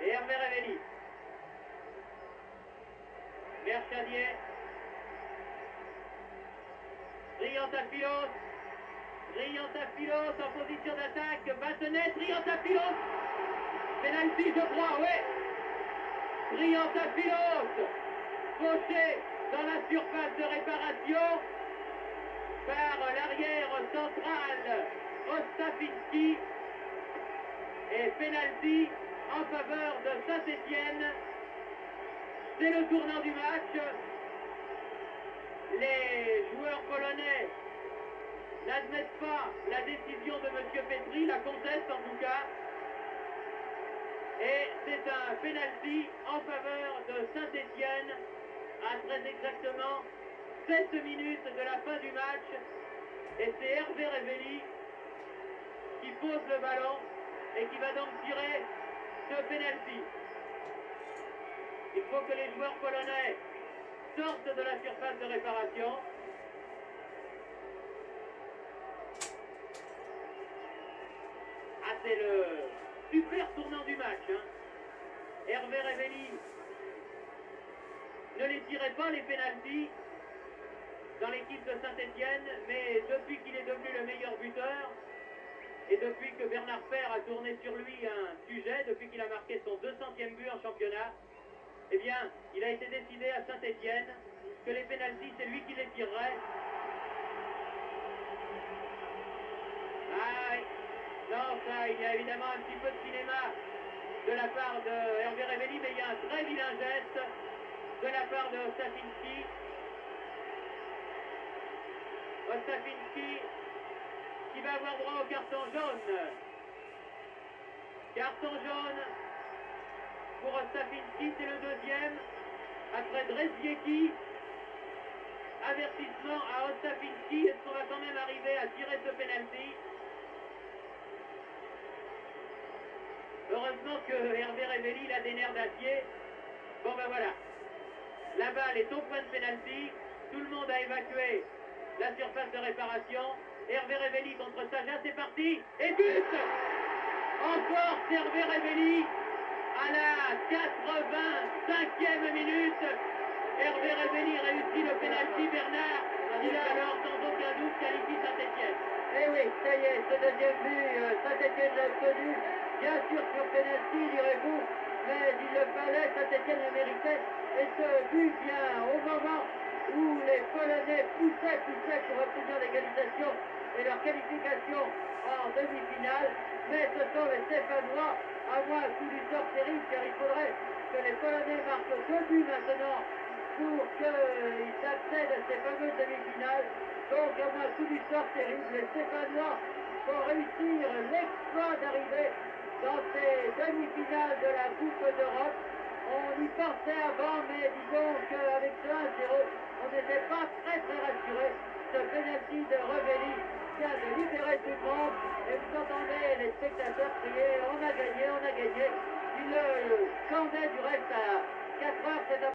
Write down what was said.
et Hervé Révelli. Mercadier. Triantafylos. Triantafylos en position d'attaque. Bassenet, Triantafylos. Penalty, je crois, ouais. Triantafylos. Fauché dans la surface de réparation par l'arrière central Ostafinski. Et penalty en faveur de Saint-Étienne. C'est le tournant du match. Les joueurs polonais n'admettent pas la décision de M. Petri, la contestent en tout cas. Et c'est un penalty en faveur de Saint-Étienne à très exactement 7 minutes de la fin du match. Et c'est Hervé Révelli qui pose le ballon et qui va donc tirer ce penalty. Il faut que les joueurs polonais sortent de la surface de réparation. Ah, c'est le super tournant du match. Hein. Hervé Révelli ne les tirait pas les pénaltys dans l'équipe de Saint-Étienne, mais depuis qu'il est devenu le meilleur buteur, et depuis que Bernard Père a tourné sur lui un sujet, depuis qu'il a marqué son 200e but en championnat, eh bien, il a été décidé à Saint-Étienne que les pénaltys, c'est lui qui les tirerait. Ah, non, ça, il y a évidemment un petit peu de cinéma de la part de Hervé Révelli, mais il y a un très vilain geste de la part de Ostafinski. Ostafinski qui va avoir droit au carton jaune. Carton jaune pour Ostafinski, c'est le deuxième. Après Drezdiecki, avertissement à Ostafinski. Est-ce qu'on va quand même arriver à tirer ce penalty? Heureusement que Hervé Révelli a des nerfs d'acier. Bon ben voilà. La balle est au point de penalty. Tout le monde a évacué la surface de réparation. Hervé Révelli contre Saja, c'est parti. Et but! Encore Hervé Révelli à la 85e minute. Hervé Révelli réussit le penalty. Bernard, il a alors sans aucun doute qualifié Saint-Étienne. Eh oui, ça y est, ce deuxième but, Saint-Étienne l'a obtenu. Bien sûr sur penalty, direz-vous, mais il le fallait, Saint-Étienne le méritait. Et ce but vient au moment où les Polonais poussaient pour obtenir l'égalisation et leur qualification en demi-finale. Mais ce sont les Stéphanois, à moins un coup du sort terrible, car il faudrait que les Polonais marquent 2 buts maintenant pour qu'ils accèdent à ces fameuses demi-finales. Donc, à moins un coup du sort terrible, les Stéphanois vont réussir l'exploit d'arriver dans ces demi-finales de la Coupe d'Europe. On y pensait avant, mais disons qu'avec ce 1-0, on n'était pas très rassuré. Ce penalty de Révelli vient de libérer tout le monde. Et vous entendez les spectateurs crier « On a gagné, on a gagné ». Ils le chantaient du reste à 4 heures cet après-midi.